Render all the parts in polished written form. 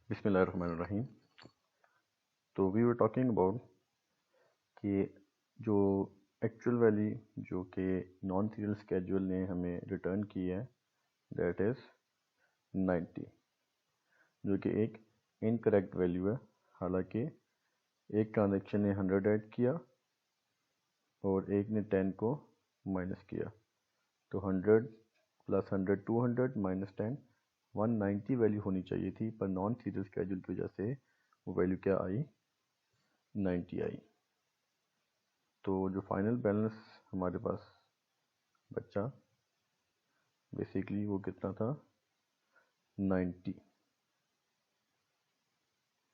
बिस्मिल्लाहिर्रहमानिर्रहीम। तो we were talking about कि जो एक्चुअल वैल्यू जो कि नॉन सीरियल स्केड्यूल ने हमें रिटर्न की है दैट इज़ 90, जो कि एक इनकरेक्ट वैल्यू है। हालांकि एक ट्रांजैक्शन ने 100 ऐड किया और एक ने 10 को माइनस किया, तो 100 प्लस 100 200 माइनस 10 190 वैल्यू होनी चाहिए थी, पर नॉन सीरियल स्केड्यूल की वजह से वो वैल्यू क्या आई, 90 आई। तो जो फाइनल बैलेंस हमारे पास बचा बेसिकली वो कितना था, 90,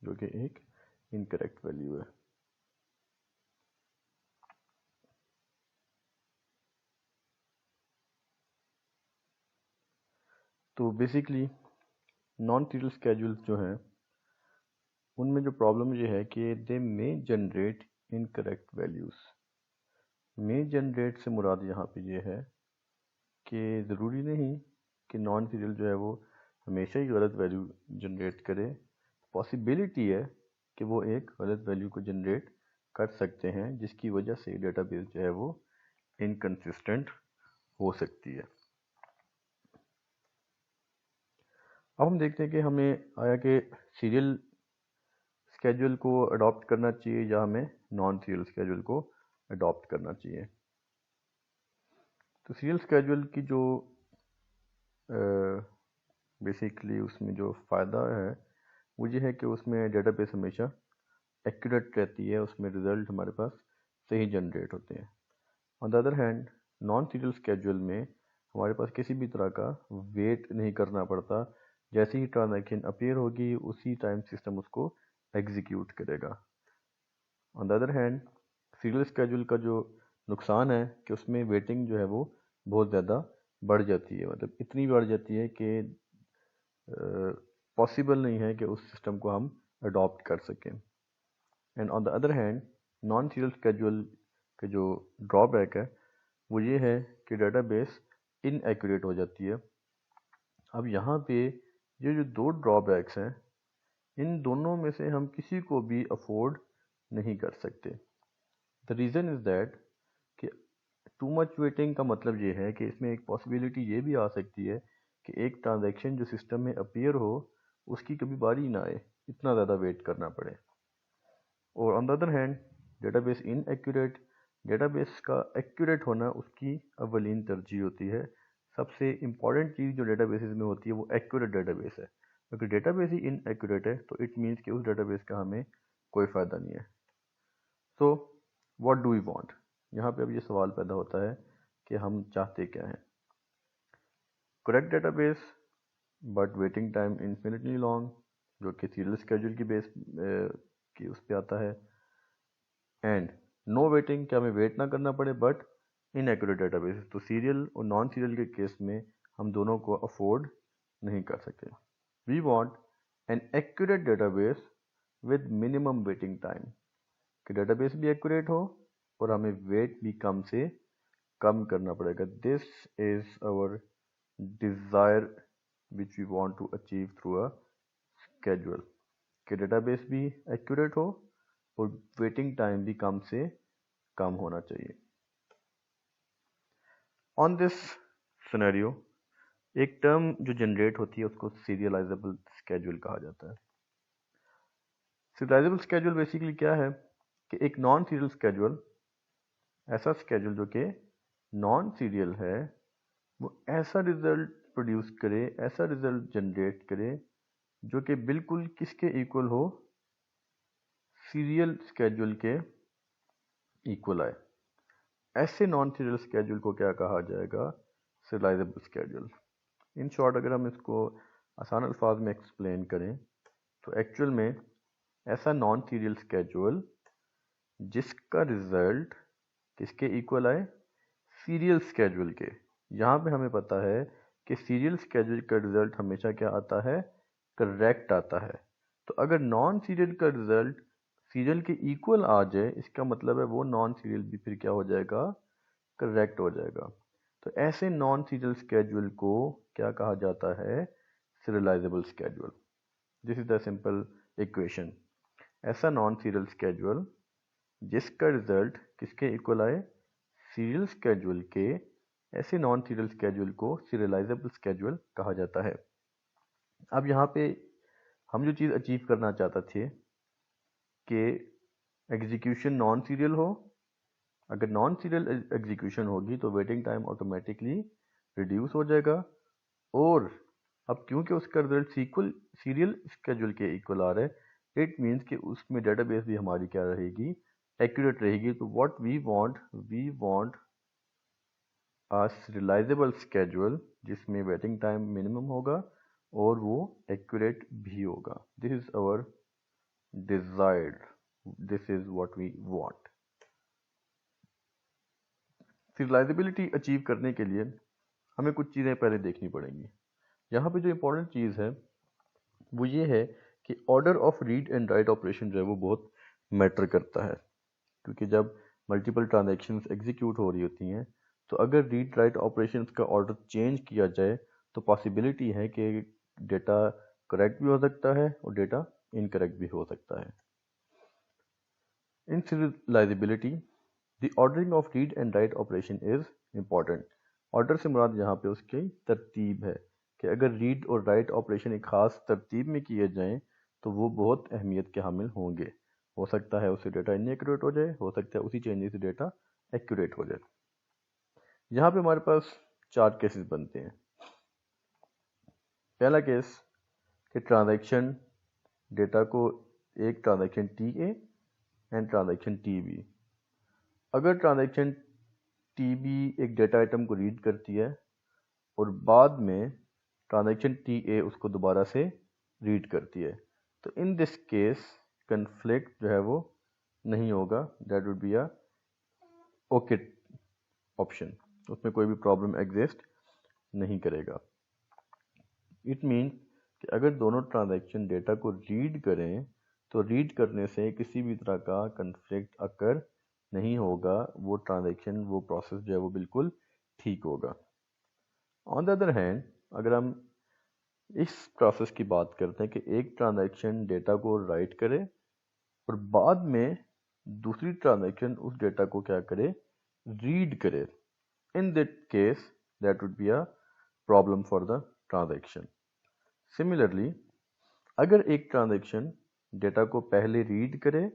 जो कि एक इनकरेक्ट वैल्यू है। तो बेसिकली नॉन सीरियल स्केड्यूल्स जो हैं उनमें जो प्रॉब्लम ये है कि दे मे जनरेट इनकरेक्ट वैल्यूज़। मे जनरेट से मुराद यहाँ पे ये है कि ज़रूरी नहीं कि नॉन सीरियल जो है वो हमेशा ही गलत वैल्यू जनरेट करे। पॉसिबिलिटी है कि वो एक गलत वैल्यू को जनरेट कर सकते हैं, जिसकी वजह से डेटाबेस जो है वो इनकंसिस्टेंट हो सकती है। अब हम देखते हैं कि हमें आया कि सीरियल स्केड्यूल को अडॉप्ट करना चाहिए या हमें नॉन सीरियल स्केड्यूल को अडॉप्ट करना चाहिए। तो सीरियल स्केड्यूल की जो बेसिकली उसमें जो फ़ायदा है वो ये है कि उसमें डेटाबेस हमेशा एक्यूरेट रहती है, उसमें रिज़ल्ट हमारे पास सही जनरेट होते हैं। On the other hand non serial schedule में हमारे पास किसी भी तरह का वेट नहीं करना पड़ता, जैसे ही ट्रांजैक्शन अपीयर होगी उसी टाइम सिस्टम उसको एग्जीक्यूट करेगा। On the other hand serial schedule का जो नुकसान है कि उसमें वेटिंग जो है वो बहुत ज़्यादा बढ़ जाती है, मतलब इतनी बढ़ जाती है कि पॉसिबल नहीं है कि उस सिस्टम को हम अडॉप्ट कर सकें। And on the other hand non serial schedule के जो ड्रॉबैक है वो ये है कि डेटाबेस इनएक्यूरेट हो जाती है। अब यहाँ पे ये जो दो ड्रॉबैक्स हैं इन दोनों में से हम किसी को भी अफोर्ड नहीं कर सकते। द रीज़न इज़ दैट कि टू मच वेटिंग का मतलब ये है कि इसमें एक पॉसिबिलिटी ये भी आ सकती है कि एक ट्रांजैक्शन जो सिस्टम में अपीयर हो उसकी कभी बारी ना आए, इतना ज़्यादा वेट करना पड़े। और on the other hand database inaccurate, database का एक्यूरेट होना उसकी अवलीन तरजीह होती है। सबसे इम्पॉर्टेंट चीज़ जो डेटाबेसेस में होती है वो एक्यूरेट डेटाबेस है। अगर डेटाबेस ही इनएक्यूरेट है तो इट मीन्स कि उस डेटाबेस का हमें कोई फ़ायदा नहीं है। So what do we want, यहाँ पे अब ये सवाल पैदा होता है कि हम चाहते क्या हैं। Correct database but waiting time infinitely long, जो कि सीरियल स्केड्यूल की बेस की उस पर आता है। एंड नो वेटिंग, क्या हमें वेट ना करना पड़े, बट इनएक्यूरेट डेटाबेस, तो सीरियल और नॉन सीरियल के केस में हम दोनों को अफोर्ड नहीं कर सकते। We want an accurate database with minimum waiting time, कि डेटाबेस भी एक्यूरेट हो और हमें वेट भी कम से कम करना पड़ेगा। This is our desire which we want to achieve through a schedule, कि डेटाबेस भी एक्यूरेट हो और वेटिंग टाइम भी कम से कम होना चाहिए। ऑन दिस सिनेरियो एक टर्म जो जनरेट होती है उसको सीरियलाइजेबल स्केड्यूल कहा जाता है। सीरियलाइजेबल स्केड्यूल बेसिकली क्या है कि एक नॉन सीरियल स्केड्यूल, ऐसा स्केड्यूल जो कि नॉन सीरियल है, वो ऐसा रिजल्ट प्रोड्यूस करे, ऐसा रिजल्ट जनरेट करे जो कि बिल्कुल किसके इक्वल हो, सीरियल स्केड्यूल के इक्वल आए। ऐसे नॉन सीरियल स्केड्यूल को क्या कहा जाएगा, सीरियलाइजेबल स्केड्यूल। इन शॉर्ट अगर हम इसको आसान अल्फाज में एक्सप्लेन करें तो एक्चुअल में ऐसा नॉन सीरियल स्केड्यूल जिसका रिजल्ट किसके इक्वल आए, सीरियल स्केड्यूल के। यहाँ पे हमें पता है कि सीरियल स्केड्यूल का रिजल्ट हमेशा क्या आता है, करेक्ट आता है। तो अगर नॉन सीरियल का रिजल्ट सीरियल के इक्वल आ जाए, इसका मतलब है वो नॉन सीरियल भी फिर क्या हो जाएगा, करेक्ट हो जाएगा। तो ऐसे नॉन सीरियल स्केड्यूल को क्या कहा जाता है, serialisable schedule. This is the simple equation. ऐसा नॉन सीरियल स्केड्यूल जिसका रिजल्ट किसके इक्वल आए, सीरियल स्केड्यूल के, ऐसे नॉन सीरियल स्केड्यूल को सीरियलाइजेबल स्केड्यूल कहा जाता है। अब यहाँ पे हम जो चीज़ अचीव करना चाहते थे कि एग्जीक्यूशन नॉन सीरियल हो, अगर नॉन सीरियल एग्जीक्यूशन होगी तो वेटिंग टाइम ऑटोमेटिकली रिड्यूस हो जाएगा, और अब क्योंकि उसका रिजल्ट सीरियल स्केड्यूल के इक्वल आ रहा है, इट मीन्स कि उसमें डेटाबेस भी हमारी क्या रहेगी, एक्यूरेट रहेगी। तो what we want a reliable schedule जिसमें वेटिंग टाइम मिनिमम होगा और वो एक्यूरेट भी होगा। This is our desired, this is what we want. Reliability achieve करने के लिए हमें कुछ चीज़ें पहले देखनी पड़ेंगी। यहाँ पे जो इम्पोर्टेंट चीज़ है वो ये है कि order of read and write operation जो है वो बहुत मैटर करता है, क्योंकि जब मल्टीपल ट्रांजैक्शंस एग्जीक्यूट हो रही होती हैं तो अगर रीड राइट ऑपरेशंस का ऑर्डर चेंज किया जाए तो पॉसिबिलिटी है कि डेटा करेक्ट भी हो सकता है और डेटा इनकरेक्ट भी हो सकता है। In serializability the ordering of read and write operation is important. Order से मुराद यहाँ पे उसकी तरतीब है कि अगर रीड और राइट ऑपरेशन एक ख़ास तरतीब में किए जाएं तो वो बहुत अहमियत के हामिल होंगे। हो सकता है उससे डेटा इनएक्यूरेट हो जाए, हो सकता है उसी चेंजेस से डेटा एक्यूरेट हो जाए। यहाँ पे हमारे पास 4 केसेस बनते हैं। पहला केस कि ट्रांजैक्शन डेटा को एक transaction T A and transaction T B, अगर ट्रांजैक्शन टी बी एक डेटा आइटम को रीड करती है और बाद में ट्रांजैक्शन टी ए उसको दोबारा से रीड करती है, तो इन दिस केस कन्फ्लिक्ट जो है वो नहीं होगा, that would be a okay option, उसमें कोई भी प्रॉब्लम एग्जिस्ट नहीं करेगा। इट मीन्स कि अगर दोनों ट्रांजैक्शन डेटा को रीड करें तो रीड करने से किसी भी तरह का कन्फ्लिक्ट अकर नहीं होगा, वो ट्रांजैक्शन वो प्रोसेस जो है वो बिल्कुल ठीक होगा। ऑन द अदर हैंड अगर हम इस प्रोसेस की बात करते हैं कि एक ट्रांजैक्शन डेटा को राइट करे और बाद में दूसरी ट्रांजैक्शन उस डेटा को क्या करे, रीड करे, in that case that would be a problem for the transaction. Similarly अगर एक ट्रांजैक्शन डेटा को पहले रीड करे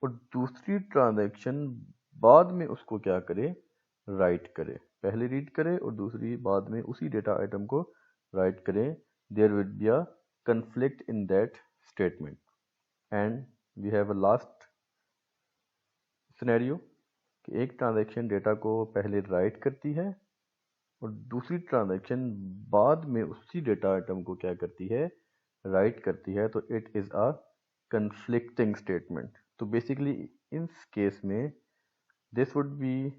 और दूसरी ट्रांजैक्शन बाद में उसको क्या करे, राइट करे, पहले रीड करे और दूसरी बाद में उसी डेटा आइटम को राइट करे, there will be a conflict in that statement. And we have a last scenario कि एक ट्रांजैक्शन डेटा को पहले राइट करती है और दूसरी ट्रांजैक्शन बाद में उसी डेटा आइटम को क्या करती है, राइट करती है, तो it is a conflicting statement. तो बेसिकली इन केस में this would be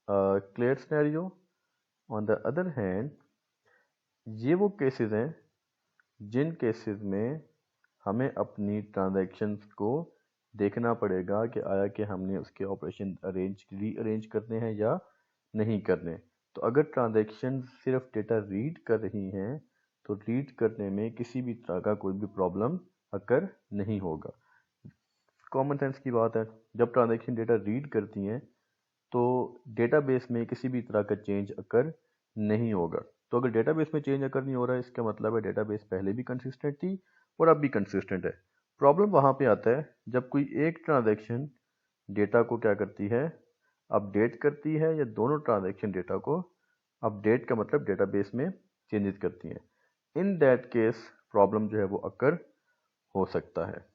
clear scenario. On the other hand ये वो केसेस हैं जिन केसेस में हमें अपनी ट्रांजैक्शंस को देखना पड़ेगा कि आया कि हमने उसके ऑपरेशन रीअरेंज करने हैं या नहीं करने। तो अगर ट्रांजैक्शन सिर्फ डेटा रीड कर रही हैं तो रीड करने में किसी भी तरह का कोई भी प्रॉब्लम अकर नहीं होगा। कॉमन सेंस की बात है, जब ट्रांजैक्शन डेटा रीड करती हैं तो डेटाबेस में किसी भी तरह का चेंज अकर नहीं होगा। तो अगर डेटाबेस में चेंज अकर नहीं हो रहा है इसका मतलब है डेटाबेस पहले भी कंसिस्टेंट थी और अब भी कंसिस्टेंट है। प्रॉब्लम वहाँ पे आता है जब कोई एक ट्रांजैक्शन डेटा को क्या करती है, अपडेट करती है, या दोनों ट्रांजैक्शन डेटा को अपडेट का मतलब डेटाबेस में चेंजेस करती हैं। इन दैट केस प्रॉब्लम जो है वो अकर हो सकता है।